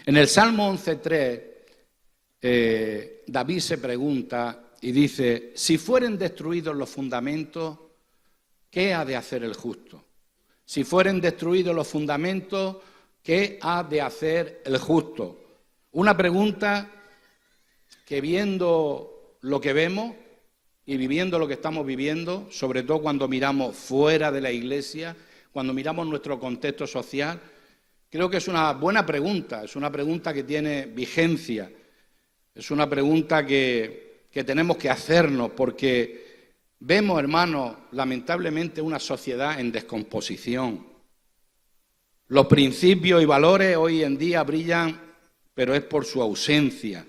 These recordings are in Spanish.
En el Salmo 11.3, David se pregunta y dice, si fueren destruidos los fundamentos, ¿qué ha de hacer el justo? Si fueren destruidos los fundamentos, ¿qué ha de hacer el justo? Una pregunta que viendo lo que vemos y viviendo lo que estamos viviendo, sobre todo cuando miramos fuera de la Iglesia, cuando miramos nuestro contexto social, creo que es una buena pregunta, es una pregunta que tiene vigencia, es una pregunta que tenemos que hacernos porque vemos, hermanos, lamentablemente una sociedad en descomposición. Los principios y valores hoy en día brillan, pero es por su ausencia.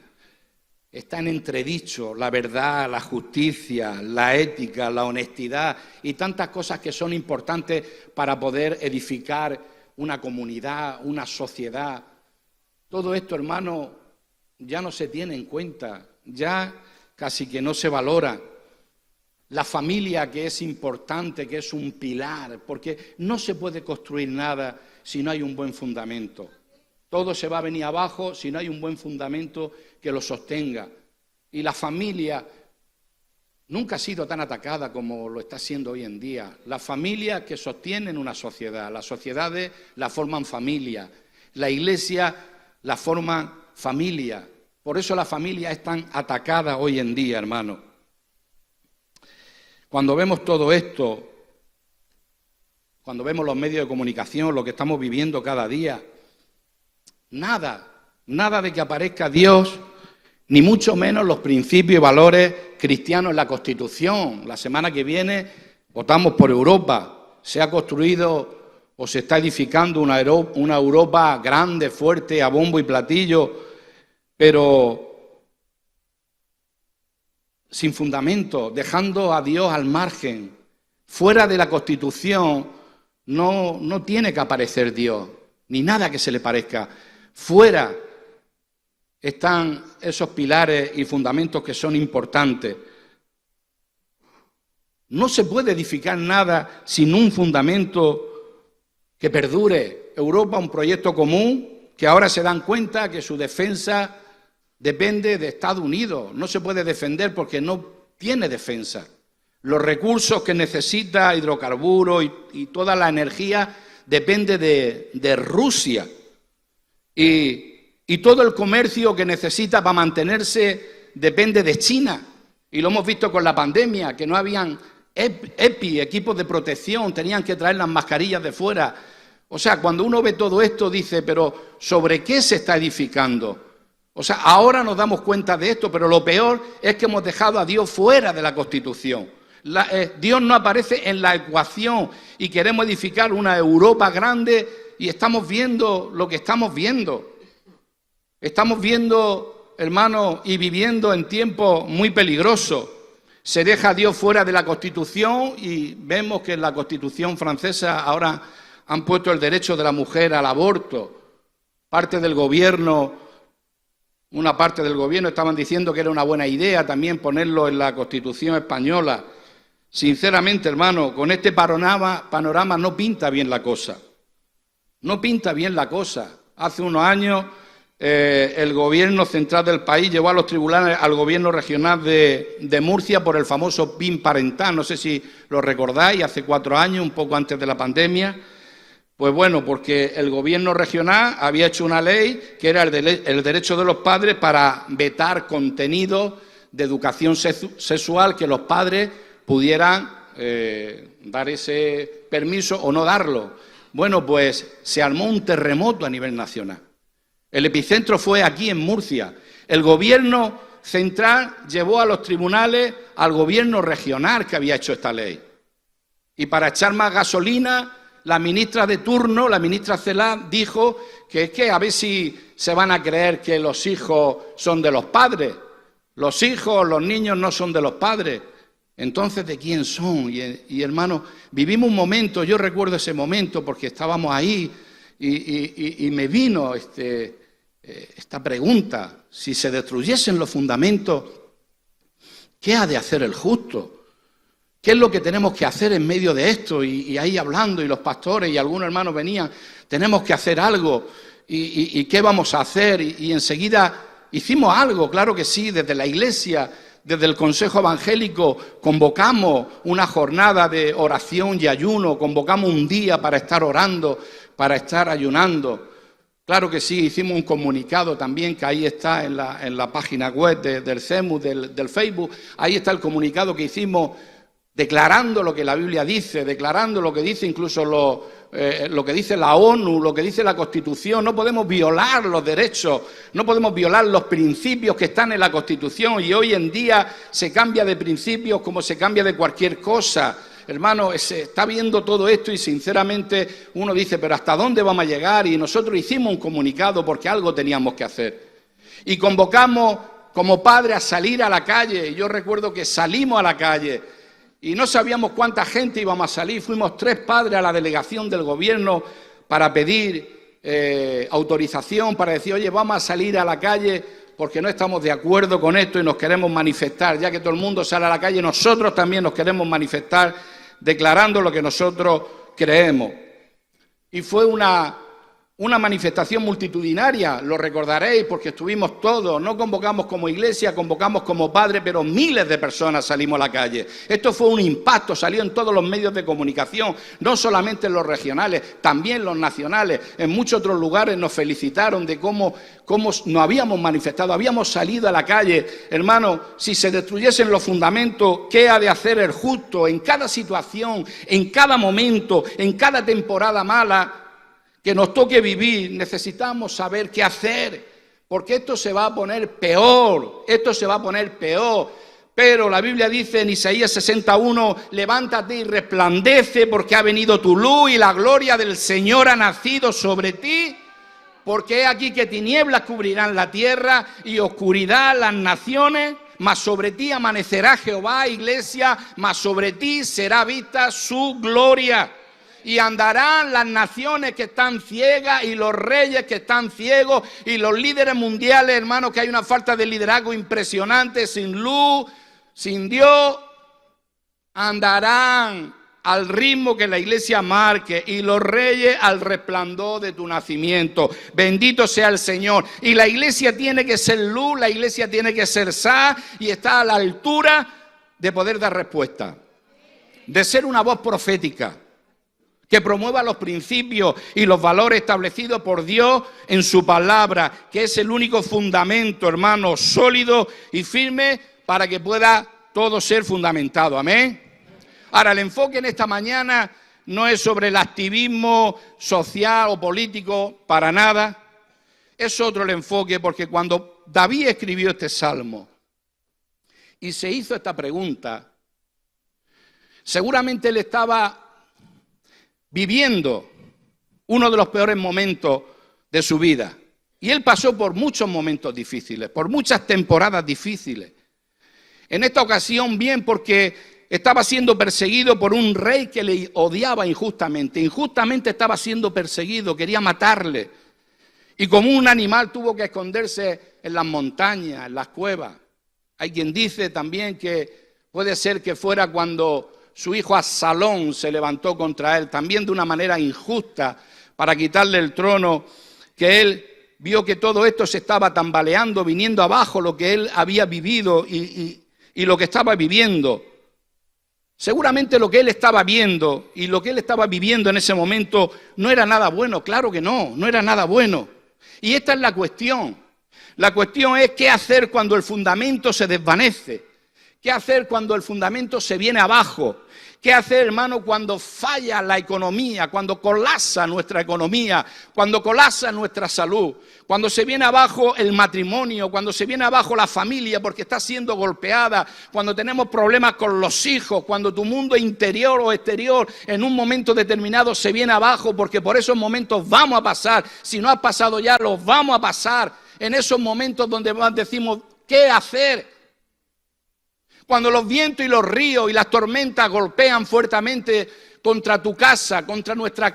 Está en entredicho la verdad, la justicia, la ética, la honestidad y tantas cosas que son importantes para poder edificar una comunidad, una sociedad. Todo esto, hermano, ya no se tiene en cuenta, ya casi que no se valora. La familia, que es importante, que es un pilar, porque no se puede construir nada si no hay un buen fundamento. Todo se va a venir abajo si no hay un buen fundamento que lo sostenga. Y la familia nunca ha sido tan atacada como lo está siendo hoy en día. Las familias que sostienen una sociedad, las sociedades la forman familia, la Iglesia la forman familia. Por eso la familia es tan atacada hoy en día, hermano. Cuando vemos todo esto, cuando vemos los medios de comunicación, lo que estamos viviendo cada día, nada de que aparezca Dios, ni mucho menos los principios y valores cristianos en la Constitución. La semana que viene votamos por Europa. Se ha construido o se está edificando una Europa grande, fuerte, a bombo y platillo, pero sin fundamento, dejando a Dios al margen. Fuera de la Constitución no tiene que aparecer Dios, ni nada que se le parezca. Fuera están esos pilares y fundamentos que son importantes. No se puede edificar nada sin un fundamento que perdure. Europa, un proyecto común, que ahora se dan cuenta que su defensa depende de Estados Unidos. No se puede defender porque no tiene defensa. Los recursos que necesita, hidrocarburos y toda la energía, depende de Rusia. Y todo el comercio que necesita para mantenerse depende de China. Y lo hemos visto con la pandemia, que no habían equipos de protección, tenían que traer las mascarillas de fuera. O sea, cuando uno ve todo esto, dice, pero ¿sobre qué se está edificando? O sea, ahora nos damos cuenta de esto, pero lo peor es que hemos dejado a Dios fuera de la Constitución. Dios no aparece en la ecuación y queremos edificar una Europa grande y estamos viendo lo que estamos viendo. Estamos viendo, hermanos, y viviendo en tiempos muy peligrosos. Se deja a Dios fuera de la Constitución y vemos que en la Constitución francesa ahora han puesto el derecho de la mujer al aborto. Una parte del gobierno estaban diciendo que era una buena idea también ponerlo en la Constitución española. Sinceramente, hermano, con este panorama no pinta bien la cosa. No pinta bien la cosa. Hace unos años el gobierno central del país llevó a los tribunales al gobierno regional de Murcia por el famoso PIN parental. No sé si lo recordáis, hace 4 años, un poco antes de la pandemia. Pues bueno, porque el gobierno regional había hecho una ley que era el derecho de los padres para vetar contenidos de educación sexual que los padres pudieran dar ese permiso o no darlo. Bueno, pues se armó un terremoto a nivel nacional. El epicentro fue aquí en Murcia. El gobierno central llevó a los tribunales al gobierno regional que había hecho esta ley. Y para echar más gasolina, la ministra de turno, la ministra Celaá, dijo que es que a ver si se van a creer que los hijos son de los padres. Los hijos, los niños no son de los padres. Entonces, ¿de quién son? Y hermano, vivimos un momento, yo recuerdo ese momento porque estábamos ahí y me vino esta pregunta. Si se destruyesen los fundamentos, ¿qué ha de hacer el justo? ¿Qué es lo que tenemos que hacer en medio de esto? Y ahí hablando, y los pastores y algunos hermanos venían, tenemos que hacer algo. ¿Y qué vamos a hacer? Y enseguida hicimos algo, claro que sí, desde la Iglesia, desde el Consejo Evangélico, convocamos una jornada de oración y ayuno, convocamos un día para estar orando, para estar ayunando. Claro que sí, hicimos un comunicado también, que ahí está en la página web del CEMU, del Facebook, ahí está el comunicado que hicimos declarando lo que la Biblia dice, declarando lo que dice incluso lo que dice la ONU, lo que dice la Constitución. No podemos violar los derechos, no podemos violar los principios que están en la Constitución, y hoy en día se cambia de principios como se cambia de cualquier cosa. Hermano, se está viendo todo esto y sinceramente uno dice, pero ¿hasta dónde vamos a llegar? Y nosotros hicimos un comunicado porque algo teníamos que hacer. Y convocamos como padres a salir a la calle. Y yo recuerdo que salimos a la calle y no sabíamos cuánta gente íbamos a salir. Fuimos 3 padres a la delegación del gobierno para pedir autorización, para decir, oye, vamos a salir a la calle porque no estamos de acuerdo con esto y nos queremos manifestar. Ya que todo el mundo sale a la calle, nosotros también nos queremos manifestar declarando lo que nosotros creemos. Y fue una manifestación multitudinaria, lo recordaréis porque estuvimos todos, no convocamos como iglesia, convocamos como padres, pero miles de personas salimos a la calle. Esto fue un impacto, salió en todos los medios de comunicación, no solamente en los regionales, también los nacionales. En muchos otros lugares nos felicitaron de cómo nos habíamos manifestado, habíamos salido a la calle. Hermano, si se destruyesen los fundamentos, ¿qué ha de hacer el justo en cada situación, en cada momento, en cada temporada mala que nos toque vivir? Necesitamos saber qué hacer, porque esto se va a poner peor, Pero la Biblia dice en Isaías 61, levántate y resplandece porque ha venido tu luz y la gloria del Señor ha nacido sobre ti, porque he aquí que tinieblas cubrirán la tierra y oscuridad las naciones, mas sobre ti amanecerá Jehová, iglesia, mas sobre ti será vista su gloria. Y andarán las naciones que están ciegas y los reyes que están ciegos y los líderes mundiales, hermanos, que hay una falta de liderazgo impresionante, sin luz, sin Dios, andarán al ritmo que la iglesia marque y los reyes al resplandor de tu nacimiento. Bendito sea el Señor. Y la iglesia tiene que ser luz, la iglesia tiene que ser sal y está a la altura de poder dar respuesta, de ser una voz profética que promueva los principios y los valores establecidos por Dios en su palabra, que es el único fundamento, hermano, sólido y firme para que pueda todo ser fundamentado. Amén. Ahora, el enfoque en esta mañana no es sobre el activismo social o político, para nada. Es otro el enfoque, porque cuando David escribió este salmo y se hizo esta pregunta, seguramente él estaba viviendo uno de los peores momentos de su vida. Y él pasó por muchos momentos difíciles, por muchas temporadas difíciles. En esta ocasión, bien, porque estaba siendo perseguido por un rey que le odiaba injustamente. Injustamente estaba siendo perseguido, quería matarle. Y como un animal tuvo que esconderse en las montañas, en las cuevas. Hay quien dice también que puede ser que fuera cuando su hijo Absalón se levantó contra él, también de una manera injusta, para quitarle el trono, que él vio que todo esto se estaba tambaleando, viniendo abajo lo que él había vivido y lo que estaba viviendo. Seguramente lo que él estaba viendo y lo que él estaba viviendo en ese momento no era nada bueno, claro que no era nada bueno. Y esta es la cuestión. La cuestión es qué hacer cuando el fundamento se desvanece. ¿Qué hacer cuando el fundamento se viene abajo? ¿Qué hacer, hermano, cuando falla la economía, cuando colapsa nuestra economía, cuando colapsa nuestra salud, cuando se viene abajo el matrimonio, cuando se viene abajo la familia porque está siendo golpeada, cuando tenemos problemas con los hijos, cuando tu mundo interior o exterior en un momento determinado se viene abajo, porque por esos momentos vamos a pasar, si no has pasado ya, los vamos a pasar, en esos momentos donde decimos, ¿qué hacer? Cuando los vientos y los ríos y las tormentas golpean fuertemente contra tu casa, contra nuestra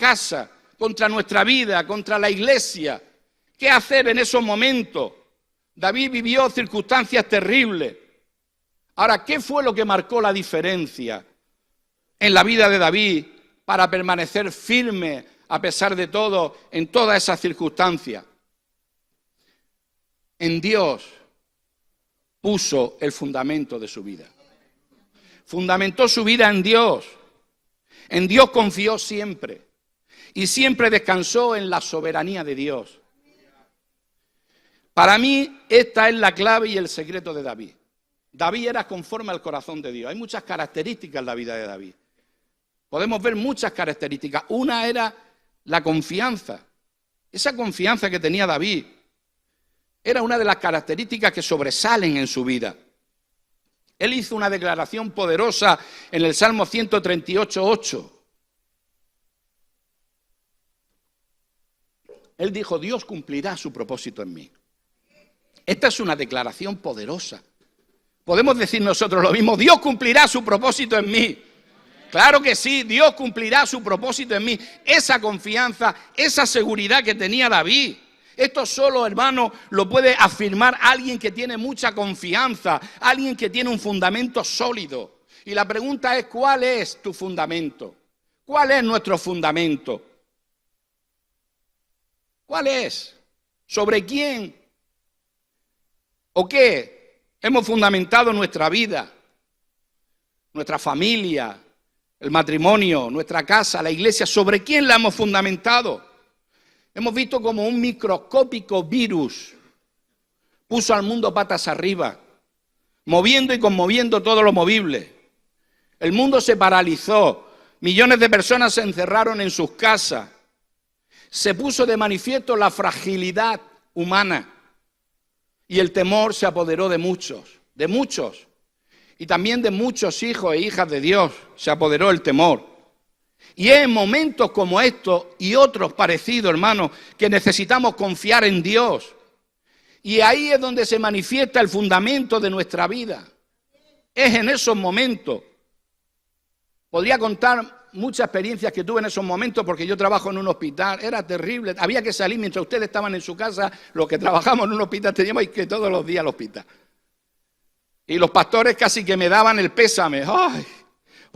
vida, contra la iglesia. ¿Qué hacer en esos momentos? David vivió circunstancias terribles. Ahora, ¿qué fue lo que marcó la diferencia en la vida de David para permanecer firme a pesar de todo, en todas esas circunstancias? En Dios puso el fundamento de su vida. Fundamentó su vida en Dios. En Dios confió siempre. Y siempre descansó en la soberanía de Dios. Para mí, esta es la clave y el secreto de David. David era conforme al corazón de Dios. Hay muchas características en la vida de David. Podemos ver muchas características. Una era la confianza. Esa confianza que tenía David era una de las características que sobresalen en su vida. Él hizo una declaración poderosa en el Salmo 138:8. Él dijo: Dios cumplirá su propósito en mí. Esta es una declaración poderosa. Podemos decir nosotros lo mismo: Dios cumplirá su propósito en mí. Claro que sí, Dios cumplirá su propósito en mí. Esa confianza, esa seguridad que tenía David. Esto solo, hermano, lo puede afirmar alguien que tiene mucha confianza, alguien que tiene un fundamento sólido. Y la pregunta es: ¿cuál es tu fundamento? ¿Cuál es nuestro fundamento? ¿Cuál es? ¿Sobre quién o qué hemos fundamentado nuestra vida, nuestra familia, el matrimonio, nuestra casa, la iglesia? ¿Sobre quién la hemos fundamentado? Hemos visto como un microscópico virus puso al mundo patas arriba, moviendo y conmoviendo todo lo movible. El mundo se paralizó, millones de personas se encerraron en sus casas. Se puso de manifiesto la fragilidad humana y el temor se apoderó de muchos, y también de muchos hijos e hijas de Dios se apoderó el temor. Y es en momentos como estos y otros parecidos, hermanos, que necesitamos confiar en Dios. Y ahí es donde se manifiesta el fundamento de nuestra vida. Es en esos momentos. Podría contar muchas experiencias que tuve en esos momentos porque yo trabajo en un hospital. Era terrible. Había que salir mientras ustedes estaban en su casa. Los que trabajamos en un hospital teníamos que ir todos los días al hospital. Y los pastores casi que me daban el pésame. ¡Ay!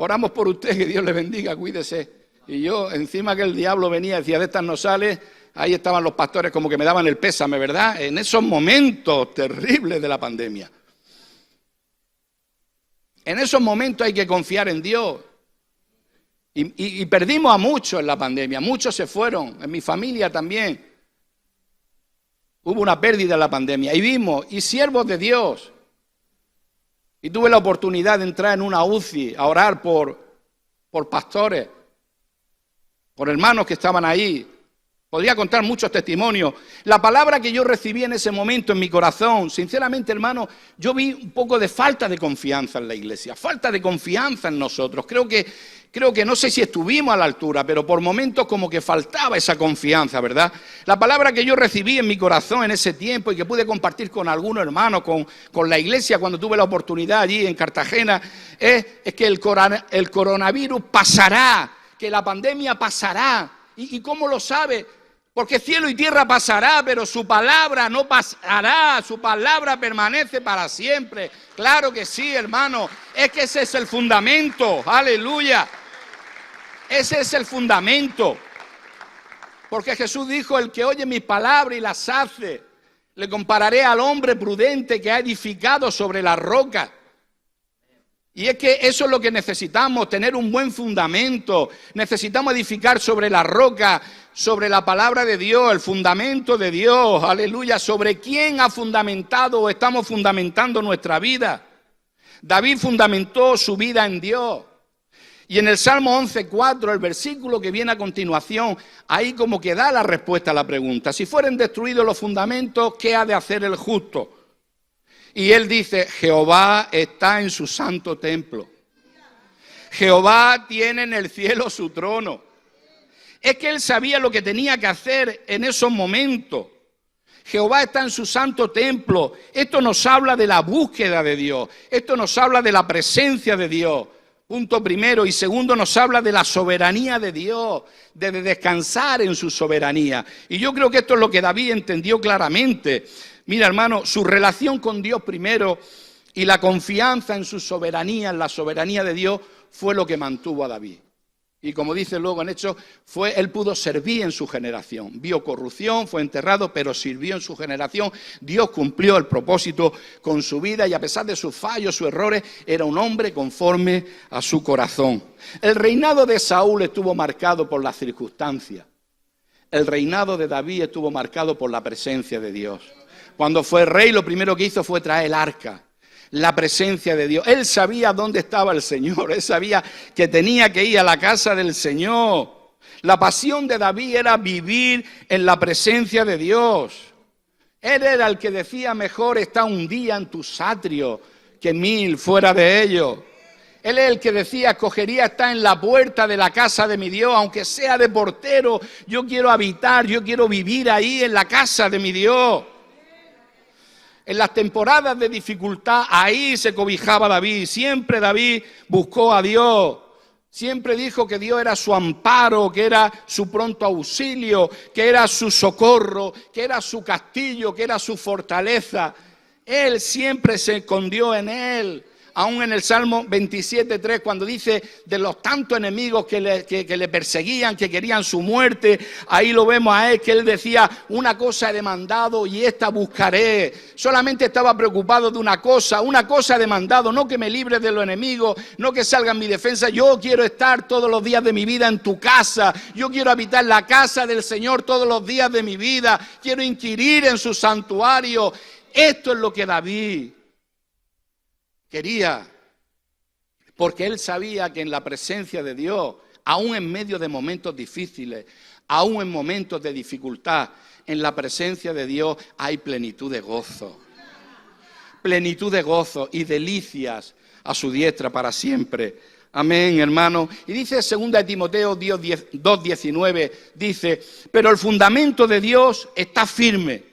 Oramos por usted, que Dios le bendiga, cuídese. Y yo, encima que el diablo venía y decía: de estas no sale, ahí estaban los pastores como que me daban el pésame, ¿verdad? En esos momentos terribles de la pandemia. En esos momentos hay que confiar en Dios. Y perdimos a muchos en la pandemia, muchos se fueron, en mi familia también. Hubo una pérdida en la pandemia, y vimos, y siervos de Dios. Y tuve la oportunidad de entrar en una UCI a orar por pastores, por hermanos que estaban ahí. Podría contar muchos testimonios. La palabra que yo recibí en ese momento en mi corazón, sinceramente, hermano, yo vi un poco de falta de confianza en la iglesia, falta de confianza en nosotros. Creo que no sé si estuvimos a la altura, pero por momentos como que faltaba esa confianza, ¿verdad? La palabra que yo recibí en mi corazón en ese tiempo y que pude compartir con algunos hermanos, con la iglesia cuando tuve la oportunidad allí en Cartagena, es que el coronavirus pasará, que la pandemia pasará. ¿Y cómo lo sabe? Porque cielo y tierra pasará, pero su palabra no pasará, su palabra permanece para siempre. Claro que sí, hermano, es que ese es el fundamento, aleluya. Ese es el fundamento. Porque Jesús dijo: el que oye mis palabras y las hace, le compararé al hombre prudente que ha edificado sobre la roca. Y es que eso es lo que necesitamos, tener un buen fundamento. Necesitamos edificar sobre la roca, sobre la palabra de Dios, el fundamento de Dios, aleluya. ¿Sobre quién ha fundamentado o estamos fundamentando nuestra vida? David fundamentó su vida en Dios. Y en el Salmo 11:4, el versículo que viene a continuación, ahí como que da la respuesta a la pregunta. Si fueren destruidos los fundamentos, ¿qué ha de hacer el justo? Y él dice: Jehová está en su santo templo. Jehová tiene en el cielo su trono. Es que él sabía lo que tenía que hacer en esos momentos. Jehová está en su santo templo. Esto nos habla de la búsqueda de Dios. Esto nos habla de la presencia de Dios. Punto primero. Y segundo, nos habla de la soberanía de Dios, de descansar en su soberanía. Y yo creo que esto es lo que David entendió claramente. Mira, hermano, su relación con Dios primero y la confianza en su soberanía, en la soberanía de Dios, fue lo que mantuvo a David. Y como dice luego en Hechos, él pudo servir en su generación. Vio corrupción, fue enterrado, pero sirvió en su generación. Dios cumplió el propósito con su vida y a pesar de sus fallos, sus errores, era un hombre conforme a su corazón. El reinado de Saúl estuvo marcado por las circunstancias. El reinado de David estuvo marcado por la presencia de Dios. Cuando fue rey, lo primero que hizo fue traer el arca. La presencia de Dios. Él sabía dónde estaba el Señor. Él sabía que tenía que ir a la casa del Señor. La pasión de David era vivir en la presencia de Dios. Él era el que decía: mejor está un día en tus atrios que 1000 fuera de ellos. Él es el que decía: escogería estar en la puerta de la casa de mi Dios, aunque sea de portero. Yo quiero habitar, yo quiero vivir ahí en la casa de mi Dios. En las temporadas de dificultad, ahí se cobijaba David. Siempre David buscó a Dios. Siempre dijo que Dios era su amparo, que era su pronto auxilio, que era su socorro, que era su castillo, que era su fortaleza. Él siempre se escondió en él. Aún en el Salmo 27:3, cuando dice de los tantos enemigos que le perseguían, que querían su muerte, ahí lo vemos a él, que él decía: una cosa he demandado y esta buscaré. Solamente estaba preocupado de una cosa he demandado, no que me libre de los enemigos, no que salga en mi defensa. Yo quiero estar todos los días de mi vida en tu casa, yo quiero habitar la casa del Señor todos los días de mi vida, quiero inquirir en su santuario. Esto es lo que David quería, porque él sabía que en la presencia de Dios, aún en medio de momentos difíciles, aún en momentos de dificultad, en la presencia de Dios hay plenitud de gozo. Plenitud de gozo y delicias a su diestra para siempre. Amén, hermano. Y dice 2 Timoteo 2:19, dice: pero el fundamento de Dios está firme.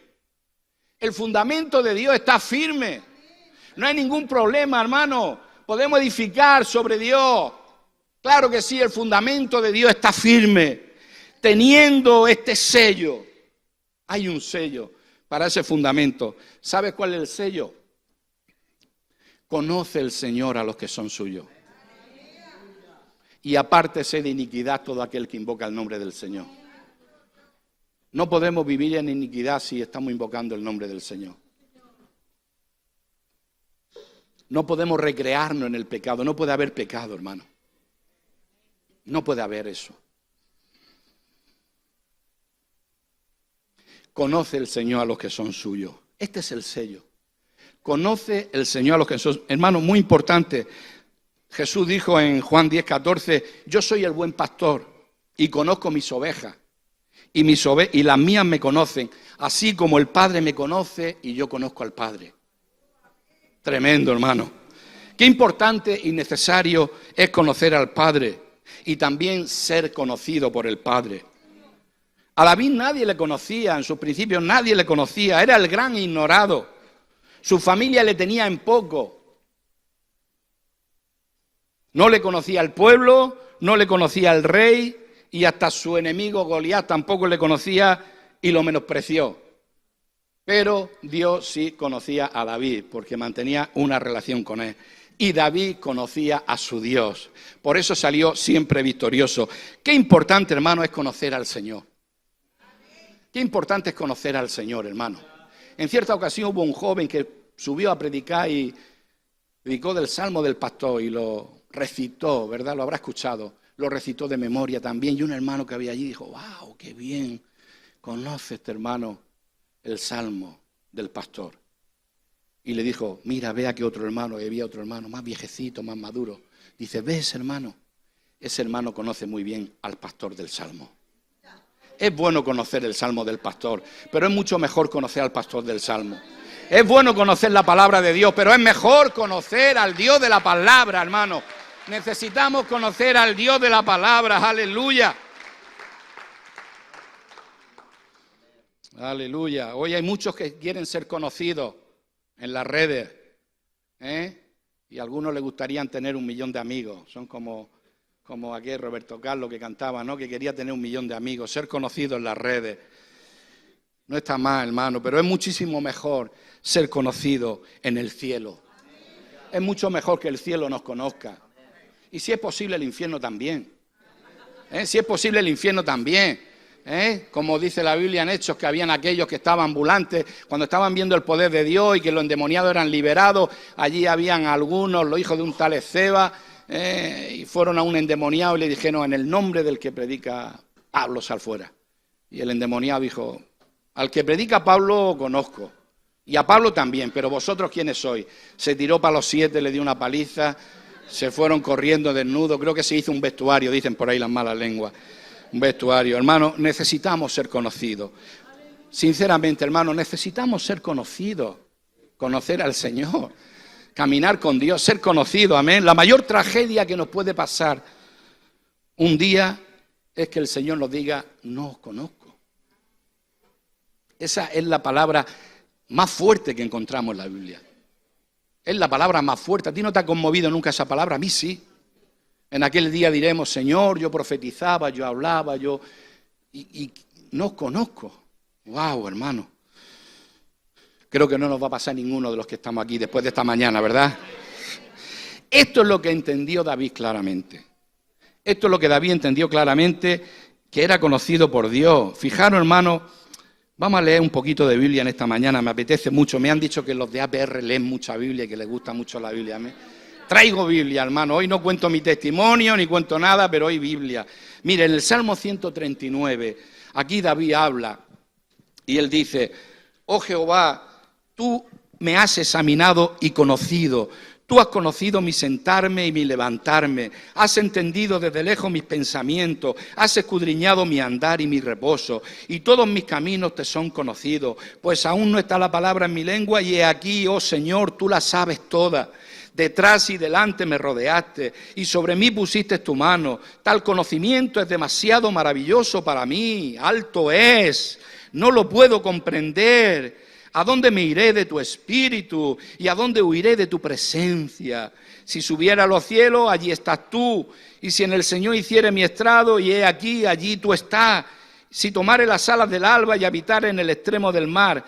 El fundamento de Dios está firme. No hay ningún problema, hermano. Podemos edificar sobre Dios. Claro que sí, el fundamento de Dios está firme. Teniendo este sello. Hay un sello para ese fundamento. ¿Sabes cuál es el sello? Conoce el Señor a los que son suyos. Y apártese de iniquidad todo aquel que invoca el nombre del Señor. No podemos vivir en iniquidad si estamos invocando el nombre del Señor. No podemos recrearnos en el pecado. No puede haber pecado, hermano. No puede haber eso. Conoce el Señor a los que son suyos. Este es el sello. Conoce el Señor a los que son... Hermano, muy importante. Jesús dijo en Juan 10:14, yo soy el buen pastor y conozco mis ovejas. Y las mías me conocen, así como el Padre me conoce y yo conozco al Padre. Tremendo, hermano. Qué importante y necesario es conocer al Padre y también ser conocido por el Padre. A David nadie le conocía, en sus principios nadie le conocía, era el gran ignorado. Su familia le tenía en poco. No le conocía el pueblo, no le conocía el rey y hasta su enemigo Goliat tampoco le conocía y lo menospreció. Pero Dios sí conocía a David porque mantenía una relación con él. Y David conocía a su Dios. Por eso salió siempre victorioso. Qué importante, hermano, es conocer al Señor. Qué importante es conocer al Señor, hermano. En cierta ocasión hubo un joven que subió a predicar y predicó del Salmo del Pastor y lo recitó, ¿verdad? Lo habrá escuchado. Lo recitó de memoria también. Y un hermano que había allí dijo, wow, qué bien. Conoce este hermano el Salmo del Pastor. Y le dijo, mira, vea que otro hermano, y había otro hermano más viejecito, más maduro. Dice, ¿ves, hermano? Ese hermano conoce muy bien al pastor del Salmo. Es bueno conocer el Salmo del Pastor, pero es mucho mejor conocer al pastor del Salmo. Es bueno conocer la palabra de Dios, pero es mejor conocer al Dios de la palabra, hermano. Necesitamos conocer al Dios de la palabra, aleluya. Aleluya. Hoy hay muchos que quieren ser conocidos en las redes, y a algunos les gustaría tener 1 millón de amigos. Son como aquel Roberto Carlos que cantaba, ¿no? Que quería tener 1 millón de amigos, ser conocido en las redes. No está mal, hermano, pero es muchísimo mejor ser conocido en el cielo. Es mucho mejor que el cielo nos conozca. Y si es posible el infierno también. Si es posible el infierno también. Como dice la Biblia en Hechos, que habían aquellos que estaban ambulantes, cuando estaban viendo el poder de Dios y que los endemoniados eran liberados, allí habían algunos, los hijos de un tal Esceva, y fueron a un endemoniado y le dijeron, en el nombre del que predica Pablo, sal fuera. Y el endemoniado dijo, al que predica Pablo conozco, y a Pablo también, pero vosotros ¿quiénes sois? Se tiró para los 7, le dio una paliza, se fueron corriendo desnudos, creo que se hizo un vestuario, dicen por ahí las malas lenguas, un vestuario. Hermano, necesitamos ser conocidos. Sinceramente, hermano, necesitamos ser conocidos, conocer al Señor, caminar con Dios, ser conocidos, amén. La mayor tragedia que nos puede pasar un día es que el Señor nos diga, no os conozco. Esa es la palabra más fuerte que encontramos en la Biblia. Es la palabra más fuerte. ¿A ti no te ha conmovido nunca esa palabra? A mí sí. En aquel día diremos, Señor, yo profetizaba, yo hablaba, y no os conozco. ¡Wow, hermano! Creo que no nos va a pasar ninguno de los que estamos aquí después de esta mañana, ¿verdad? Esto es lo que entendió David claramente. Esto es lo que David entendió claramente, que era conocido por Dios. Fijaros, hermano, vamos a leer un poquito de Biblia en esta mañana, me apetece mucho. Me han dicho que los de APR leen mucha Biblia y que les gusta mucho la Biblia. Traigo Biblia, hermano. Hoy no cuento mi testimonio ni cuento nada, pero hoy Biblia. Mire, en el Salmo 139, aquí David habla y él dice, oh Jehová, tú me has examinado y conocido. Tú has conocido mi sentarme y mi levantarme. Has entendido desde lejos mis pensamientos. Has escudriñado mi andar y mi reposo. Y todos mis caminos te son conocidos. Pues aún no está la palabra en mi lengua y he aquí, oh Señor, tú la sabes toda. Detrás y delante me rodeaste y sobre mí pusiste tu mano. Tal conocimiento es demasiado maravilloso para mí. Alto es. No lo puedo comprender. ¿A dónde me iré de tu espíritu? ¿Y a dónde huiré de tu presencia? Si subiera a los cielos, allí estás tú. Y si en el Señor hiciere mi estrado, y he aquí, allí tú estás. Si tomare las alas del alba y habitare en el extremo del mar,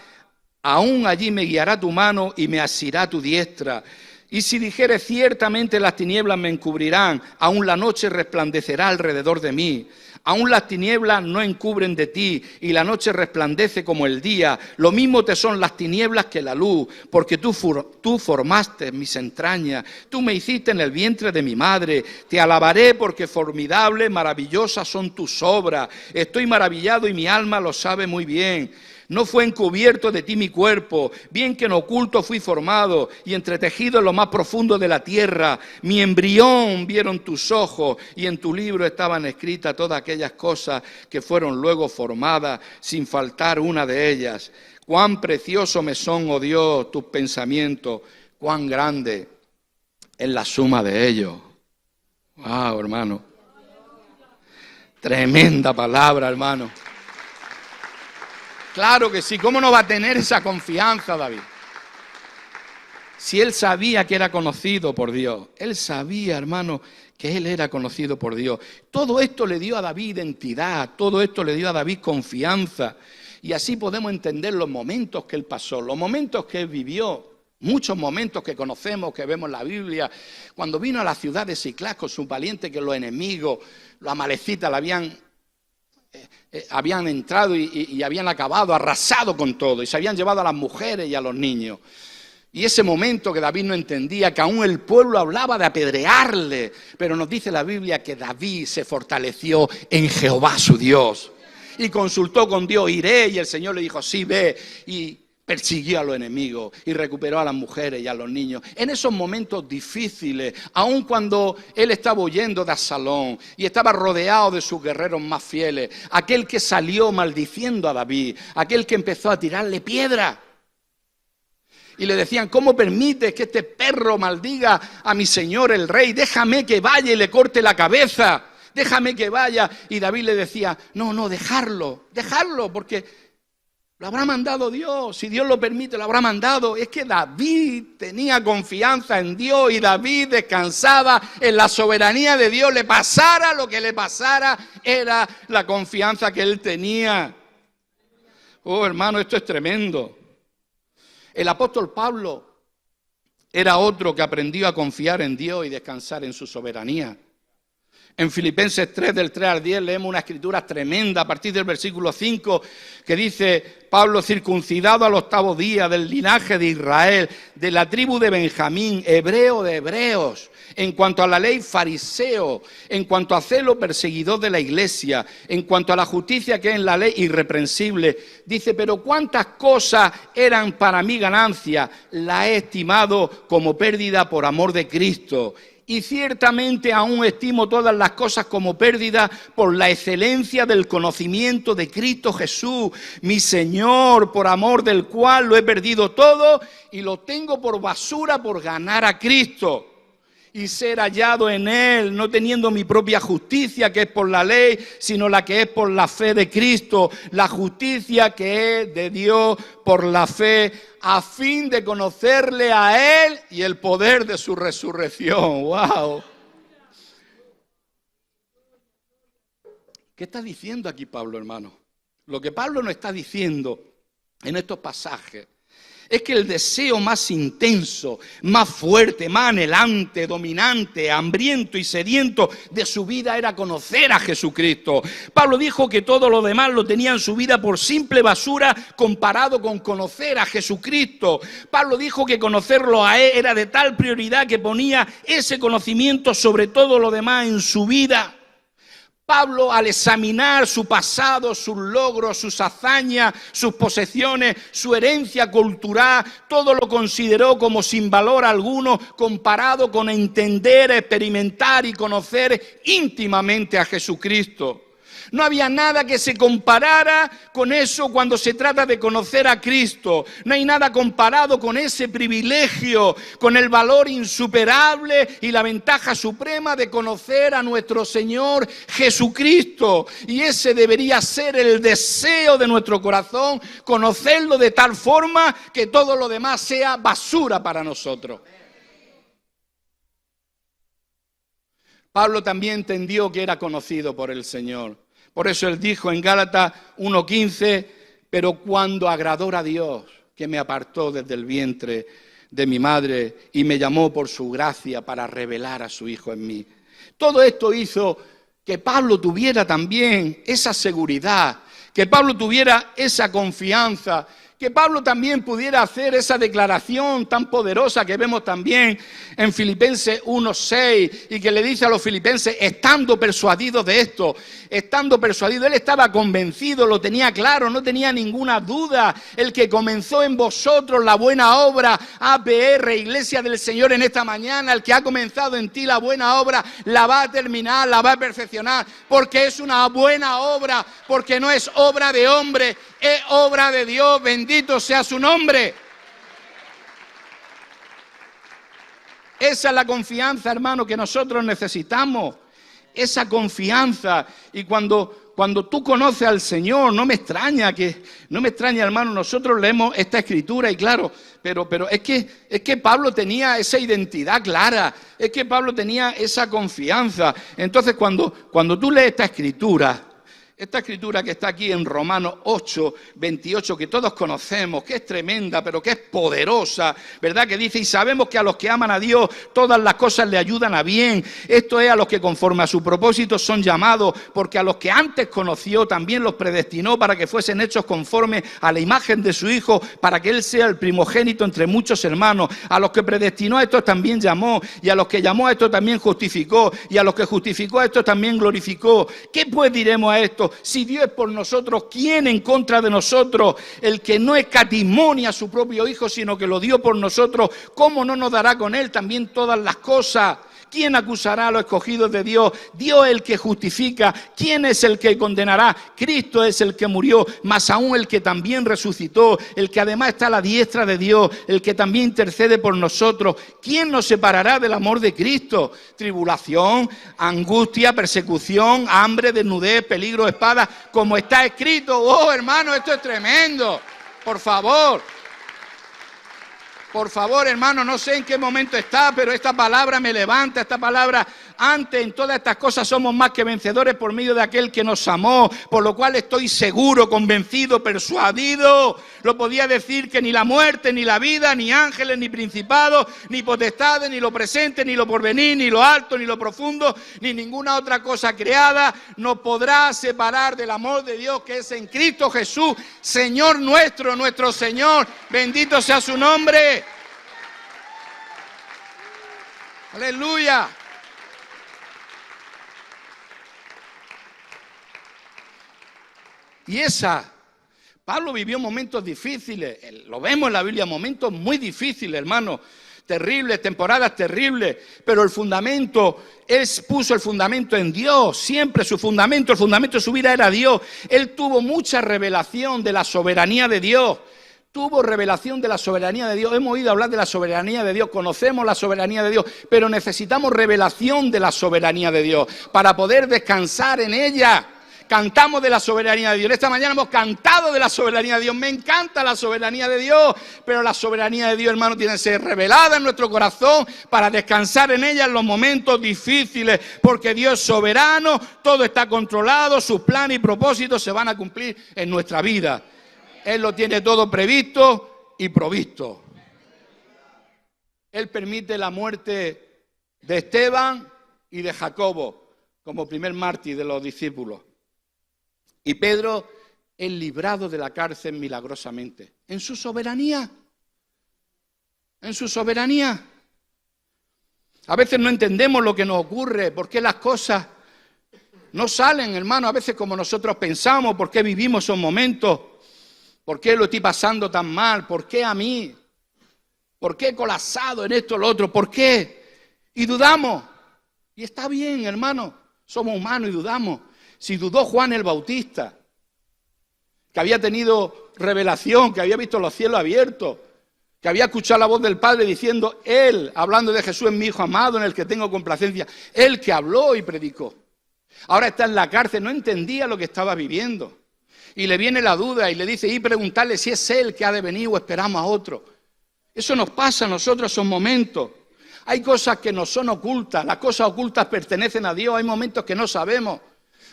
aún allí me guiará tu mano y me asirá tu diestra. Y si dijere ciertamente las tinieblas me encubrirán, aún la noche resplandecerá alrededor de mí. Aún las tinieblas no encubren de ti, y la noche resplandece como el día. Lo mismo te son las tinieblas que la luz, porque tú formaste mis entrañas. Tú me hiciste en el vientre de mi madre. Te alabaré porque formidable, maravillosas son tus obras. Estoy maravillado y mi alma lo sabe muy bien. No fue encubierto de ti mi cuerpo, bien que en oculto fui formado y entretejido en lo más profundo de la tierra. Mi embrión vieron tus ojos y en tu libro estaban escritas todas aquellas cosas que fueron luego formadas, sin faltar una de ellas. Cuán precioso me son, oh Dios, tus pensamientos, cuán grande es la suma de ellos. Wow, hermano. Tremenda palabra, hermano. Claro que sí, ¿cómo no va a tener esa confianza David? Si él sabía que era conocido por Dios, él sabía, hermano, que él era conocido por Dios. Todo esto le dio a David identidad, todo esto le dio a David confianza. Y así podemos entender los momentos que él pasó, los momentos que él vivió. Muchos momentos que conocemos, que vemos en la Biblia. Cuando vino a la ciudad de Siclás con sus valientes, que los enemigos, los amalecitas, habían entrado y habían acabado, arrasado con todo, y se habían llevado a las mujeres y a los niños. Y ese momento que David no entendía, que aún el pueblo hablaba de apedrearle, pero nos dice la Biblia que David se fortaleció en Jehová su Dios. Y consultó con Dios, iré, y el Señor le dijo, sí, ve, y persiguió a los enemigos y recuperó a las mujeres y a los niños. En esos momentos difíciles, aun cuando él estaba huyendo de Absalón y estaba rodeado de sus guerreros más fieles, aquel que salió maldiciendo a David, aquel que empezó a tirarle piedra. Y le decían, ¿cómo permites que este perro maldiga a mi señor el rey? Déjame que vaya y le corte la cabeza. Déjame que vaya. Y David le decía, no, dejarlo, porque lo habrá mandado Dios, si Dios lo permite, lo habrá mandado. Es que David tenía confianza en Dios y David descansaba en la soberanía de Dios. Le pasara lo que le pasara, era la confianza que él tenía. Oh, hermano, esto es tremendo. El apóstol Pablo era otro que aprendió a confiar en Dios y descansar en su soberanía. En Filipenses 3, del 3 al 10, leemos una escritura tremenda a partir del versículo 5, que dice: Pablo, circuncidado al 8º día, del linaje de Israel, de la tribu de Benjamín, hebreo de hebreos, en cuanto a la ley, fariseo, en cuanto a celo, perseguidor de la iglesia, en cuanto a la justicia que es en la ley, irreprensible. Dice: pero cuántas cosas eran para mí ganancia, la he estimado como pérdida por amor de Cristo. Y ciertamente aún estimo todas las cosas como pérdida por la excelencia del conocimiento de Cristo Jesús, mi Señor, por amor del cual lo he perdido todo y lo tengo por basura por ganar a Cristo y ser hallado en Él, no teniendo mi propia justicia que es por la ley, sino la que es por la fe de Cristo, la justicia que es de Dios por la fe, a fin de conocerle a Él y el poder de su resurrección. ¡Wow! ¿Qué está diciendo aquí Pablo, hermano? Lo que Pablo nos está diciendo en estos pasajes es que el deseo más intenso, más fuerte, más anhelante, dominante, hambriento y sediento de su vida era conocer a Jesucristo. Pablo dijo que todo lo demás lo tenía en su vida por simple basura comparado con conocer a Jesucristo. Pablo dijo que conocerlo a Él era de tal prioridad que ponía ese conocimiento sobre todo lo demás en su vida. Pablo, al examinar su pasado, sus logros, sus hazañas, sus posesiones, su herencia cultural, todo lo consideró como sin valor alguno comparado con entender, experimentar y conocer íntimamente a Jesucristo. No había nada que se comparara con eso cuando se trata de conocer a Cristo. No hay nada comparado con ese privilegio, con el valor insuperable y la ventaja suprema de conocer a nuestro Señor Jesucristo. Y ese debería ser el deseo de nuestro corazón, conocerlo de tal forma que todo lo demás sea basura para nosotros. Pablo también entendió que era conocido por el Señor. Por eso él dijo en Gálatas 1:15, pero cuando agradó a Dios, que me apartó desde el vientre de mi madre y me llamó por su gracia para revelar a su Hijo en mí. Todo esto hizo que Pablo tuviera también esa seguridad, que Pablo tuviera esa confianza, que Pablo también pudiera hacer esa declaración tan poderosa que vemos también en Filipenses 1:6 y que le dice a los filipenses, estando persuadidos de esto, estando persuadido, él estaba convencido, lo tenía claro, no tenía ninguna duda, el que comenzó en vosotros la buena obra, APR, Iglesia del Señor en esta mañana, el que ha comenzado en ti la buena obra, la va a terminar, la va a perfeccionar, porque es una buena obra, porque no es obra de hombre, es obra de Dios, bendito sea su nombre. Esa es la confianza, hermano, que nosotros necesitamos. Esa confianza. Y cuando tú conoces al Señor, no me extraña, hermano, nosotros leemos esta escritura y claro, pero es que Pablo tenía esa identidad clara, es que Pablo tenía esa confianza. Entonces cuando tú lees esta escritura que está aquí en Romanos 8:28, que todos conocemos, que es tremenda, pero que es poderosa, ¿verdad? Que dice, y sabemos que a los que aman a Dios, todas las cosas le ayudan a bien. Esto es a los que conforme a su propósito son llamados, porque a los que antes conoció también los predestinó para que fuesen hechos conforme a la imagen de su Hijo, para que Él sea el primogénito entre muchos hermanos. A los que predestinó a estos también llamó, y a los que llamó a estos también justificó, y a los que justificó a estos también glorificó. ¿Qué pues diremos a esto? Si Dios es por nosotros, ¿quién en contra de nosotros? El que no escatimó ni a su propio Hijo, sino que lo dio por nosotros, ¿cómo no nos dará con Él también todas las cosas? ¿Quién acusará a los escogidos de Dios? Dios es el que justifica. ¿Quién es el que condenará? Cristo es el que murió, más aún el que también resucitó, el que además está a la diestra de Dios, el que también intercede por nosotros. ¿Quién nos separará del amor de Cristo? Tribulación, angustia, persecución, hambre, desnudez, peligro, espada, como está escrito. Oh, hermano, esto es tremendo. Por favor, hermano, no sé en qué momento está, pero esta palabra me levanta, esta palabra Antes, en todas estas cosas somos más que vencedores por medio de aquel que nos amó, por lo cual estoy seguro, convencido, persuadido. Lo podía decir que ni la muerte, ni la vida, ni ángeles, ni principados, ni potestades, ni lo presente, ni lo porvenir, ni lo alto, ni lo profundo, ni ninguna otra cosa creada nos podrá separar del amor de Dios que es en Cristo Jesús, Señor nuestro, nuestro Señor. Bendito sea su nombre. Aleluya. Y Pablo vivió momentos difíciles, lo vemos en la Biblia, momentos muy difíciles, hermano, terribles, temporadas terribles, pero el fundamento, él puso el fundamento en Dios, siempre su fundamento, el fundamento de su vida era Dios. Él tuvo mucha revelación de la soberanía de Dios. Tuvo revelación de la soberanía de Dios. Hemos oído hablar de la soberanía de Dios, conocemos la soberanía de Dios, pero necesitamos revelación de la soberanía de Dios para poder descansar en ella. Cantamos de la soberanía de Dios. Esta mañana hemos cantado de la soberanía de Dios. Me encanta la soberanía de Dios, pero la soberanía de Dios, hermano, tiene que ser revelada en nuestro corazón para descansar en ella en los momentos difíciles, porque Dios es soberano, todo está controlado, sus planes y propósitos se van a cumplir en nuestra vida. Él lo tiene todo previsto y provisto. Él permite la muerte de Esteban y de Jacobo como primer mártir de los discípulos. Y Pedro es librado de la cárcel milagrosamente. En su soberanía. En su soberanía. A veces no entendemos lo que nos ocurre, por qué las cosas no salen, hermano, a veces como nosotros pensamos, por qué vivimos esos momentos. ¿Por qué lo estoy pasando tan mal? ¿Por qué a mí? ¿Por qué he colapsado en esto o lo otro? ¿Por qué? Y dudamos. Y está bien, hermano. Somos humanos y dudamos. Si dudó Juan el Bautista, que había tenido revelación, que había visto los cielos abiertos, que había escuchado la voz del Padre diciendo, Él, hablando de Jesús, es mi Hijo amado en el que tengo complacencia. Él que habló y predicó. Ahora está en la cárcel, no entendía lo que estaba viviendo. Y le viene la duda y le dice, y preguntarle si es Él que ha de venir o esperamos a otro. Eso nos pasa a nosotros, esos momentos. Hay cosas que nos son ocultas, las cosas ocultas pertenecen a Dios, hay momentos que no sabemos.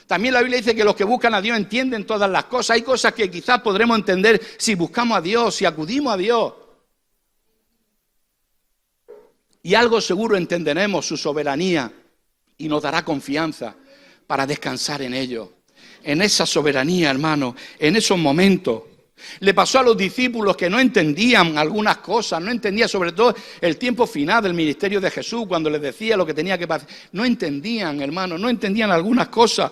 También la Biblia dice que los que buscan a Dios entienden todas las cosas. Hay cosas que quizás podremos entender si buscamos a Dios, si acudimos a Dios. Y algo seguro entenderemos, su soberanía, y nos dará confianza para descansar en ello. En esa soberanía, hermano, en esos momentos. Le pasó a los discípulos que no entendían algunas cosas, no entendían sobre todo el tiempo final del ministerio de Jesús, cuando les decía lo que tenía que pasar. No entendían, hermano, no entendían algunas cosas.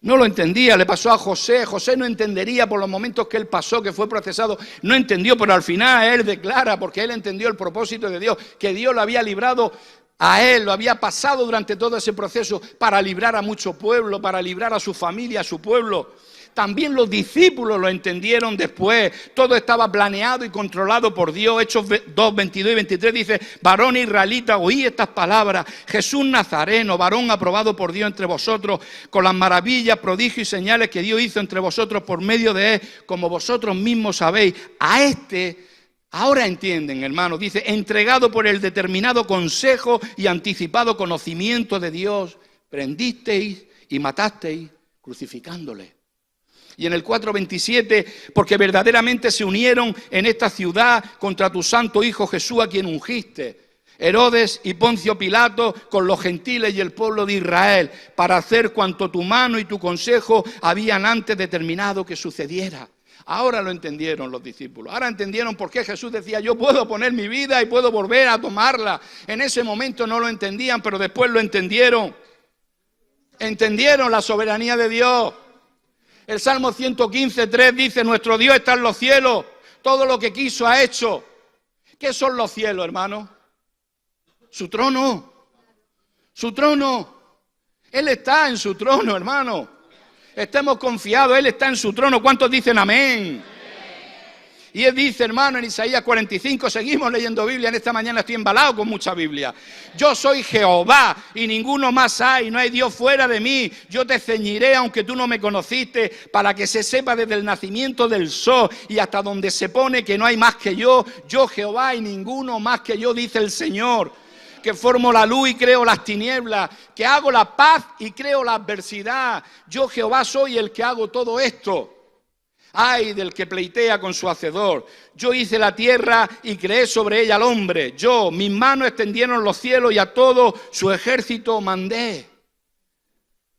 No lo entendía. Le pasó a José. José no entendería por los momentos que él pasó, que fue procesado. No entendió, pero al final él declara, porque él entendió el propósito de Dios, que Dios lo había librado a él, lo había pasado durante todo ese proceso para librar a mucho pueblo, para librar a su familia, a su pueblo. También los discípulos lo entendieron después. Todo estaba planeado y controlado por Dios. Hechos 2, 22 y 23 dice, varón israelita, oí estas palabras. Jesús Nazareno, varón aprobado por Dios entre vosotros, con las maravillas, prodigios y señales que Dios hizo entre vosotros por medio de él, como vosotros mismos sabéis. A este, ahora entienden, hermano, dice, entregado por el determinado consejo y anticipado conocimiento de Dios, prendisteis y matasteis crucificándole. Y en el 4:27, porque verdaderamente se unieron en esta ciudad contra tu santo Hijo Jesús, a quien ungiste, Herodes y Poncio Pilato, con los gentiles y el pueblo de Israel, para hacer cuanto tu mano y tu consejo habían antes determinado que sucediera. Ahora lo entendieron los discípulos, ahora entendieron por qué Jesús decía, yo puedo poner mi vida y puedo volver a tomarla. En ese momento no lo entendían, pero después lo entendieron. Entendieron la soberanía de Dios. El Salmo 115:3 dice, nuestro Dios está en los cielos, todo lo que quiso ha hecho. ¿Qué son los cielos, hermano? Su trono. Su trono. Él está en su trono, hermano. Estemos confiados, Él está en su trono. ¿Cuántos dicen amén? Y Él dice, hermano, en Isaías 45, seguimos leyendo Biblia, en esta mañana estoy embalado con mucha Biblia. Yo soy Jehová y ninguno más hay, no hay Dios fuera de mí. Yo te ceñiré aunque tú no me conociste, para que se sepa desde el nacimiento del sol y hasta donde se pone que no hay más que yo Jehová y ninguno más que yo, dice el Señor. que formo la luz y creo las tinieblas, que hago la paz y creo la adversidad. Yo, Jehová, soy el que hago todo esto. Ay del que pleitea con su hacedor. Yo hice la tierra y creé sobre ella al hombre. Yo, mis manos extendieron los cielos y a todo su ejército mandé.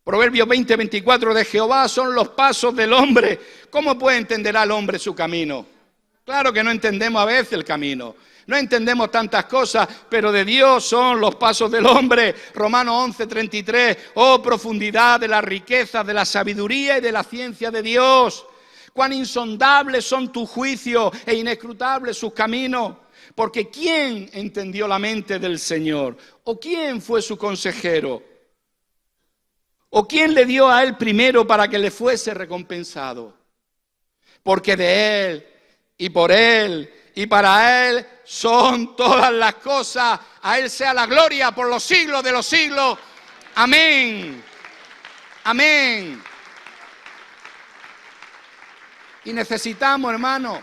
Proverbios 20:24, de Jehová son los pasos del hombre. ¿Cómo puede entender al hombre su camino? Claro que no entendemos a veces el camino. No entendemos tantas cosas, pero de Dios son los pasos del hombre. Romanos 11:33, oh profundidad de la riqueza, de la sabiduría y de la ciencia de Dios. Cuán insondables son tus juicios e inescrutables sus caminos. Porque ¿quién entendió la mente del Señor? ¿O quién fue su consejero? ¿O quién le dio a él primero para que le fuese recompensado? Porque de él y por él y para él son todas las cosas. A él sea la gloria por los siglos de los siglos. Amén. Amén. Y necesitamos, hermano,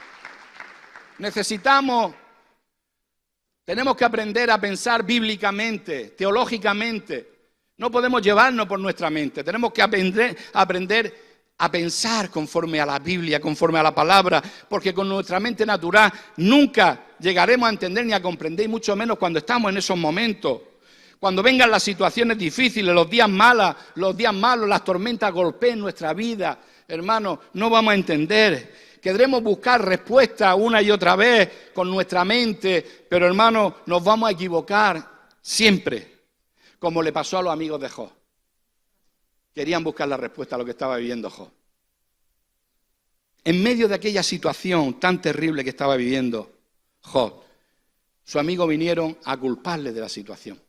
tenemos que aprender a pensar bíblicamente, teológicamente. No podemos llevarnos por nuestra mente, tenemos que aprender a pensar conforme a la Biblia, conforme a la palabra, porque con nuestra mente natural nunca llegaremos a entender ni a comprender, y mucho menos cuando estamos en esos momentos. Cuando vengan las situaciones difíciles, los días malos, las tormentas golpeen nuestra vida, hermanos, no vamos a entender. Querremos buscar respuestas una y otra vez con nuestra mente, pero hermanos, nos vamos a equivocar siempre, como le pasó a los amigos de Job. Querían buscar la respuesta a lo que estaba viviendo Job. En medio de aquella situación tan terrible que estaba viviendo Job, sus amigos vinieron a culparle de la situación.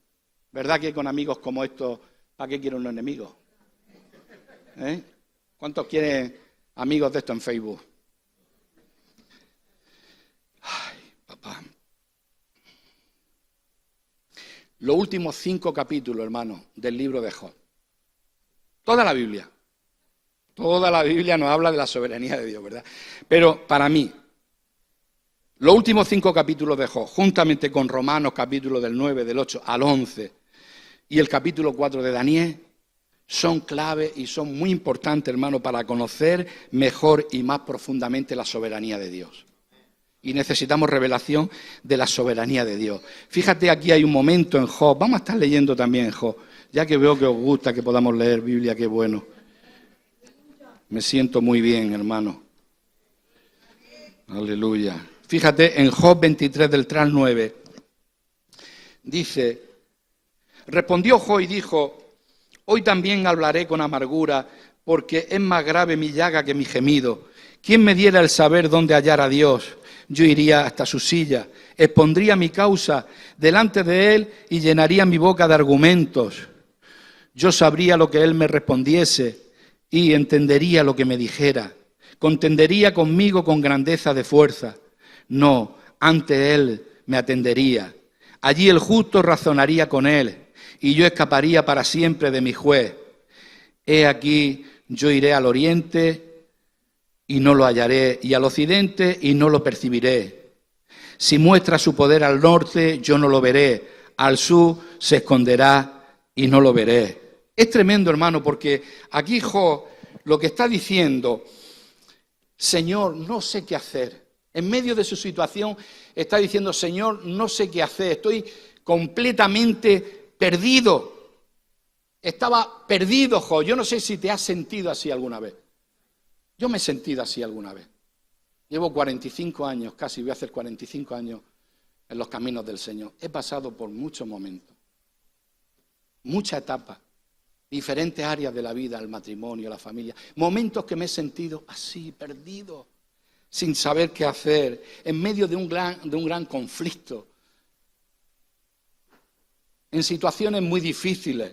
¿Verdad que con amigos como estos, para qué quiero unos enemigos? ¿Cuántos quieren amigos de esto en Facebook? Ay, papá. Los últimos 5 capítulos, hermano, del libro de Job. Toda la Biblia nos habla de la soberanía de Dios, ¿verdad? Pero para mí, los últimos 5 capítulos de Job, juntamente con Romanos, capítulo del 9, del 8 al 11, y el capítulo 4 de Daniel, son clave y son muy importantes, hermano, para conocer mejor y más profundamente la soberanía de Dios. Y necesitamos revelación de la soberanía de Dios. Fíjate, aquí hay un momento en Job, vamos a estar leyendo también Job, ya que veo que os gusta que podamos leer Biblia, qué bueno. Me siento muy bien, hermano. Aleluya. Fíjate, en Job 23 del 3 al 9, dice, respondió Job y dijo, hoy también hablaré con amargura, porque es más grave mi llaga que mi gemido. ¿Quién me diera el saber dónde hallar a Dios? Yo iría hasta su silla, expondría mi causa delante de él y llenaría mi boca de argumentos. Yo sabría lo que él me respondiese y entendería lo que me dijera. Contendería conmigo con grandeza de fuerza. No, ante él me atendería. Allí el justo razonaría con él y yo escaparía para siempre de mi juez. He aquí, yo iré al oriente y no lo hallaré, y al occidente y no lo percibiré. Si muestra su poder al norte, yo no lo veré. Al sur se esconderá y no lo veré. Es tremendo, hermano, porque aquí Job lo que está diciendo, Señor, no sé qué hacer. En medio de su situación está diciendo, Señor, no sé qué hacer. Estoy completamente perdido. Estaba perdido, Job. Yo no sé si te has sentido así alguna vez. Yo me he sentido así alguna vez. Llevo 45 años, casi voy a hacer 45 años en los caminos del Señor. He pasado por muchos momentos, muchas etapas, diferentes áreas de la vida, el matrimonio, la familia. Momentos que me he sentido así, perdido, sin saber qué hacer, en medio de un gran conflicto, en situaciones muy difíciles.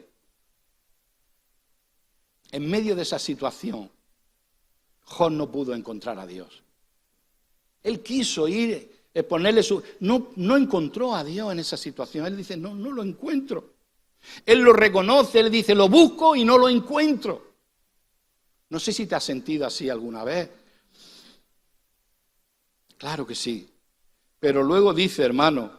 En medio de esa situación, Job no pudo encontrar a Dios. Él quiso ir, ponerle su... No encontró a Dios en esa situación. Él dice, no lo encuentro. Él lo reconoce, él dice, lo busco y no lo encuentro. No sé si te has sentido así alguna vez. Claro que sí. Pero luego dice, hermano,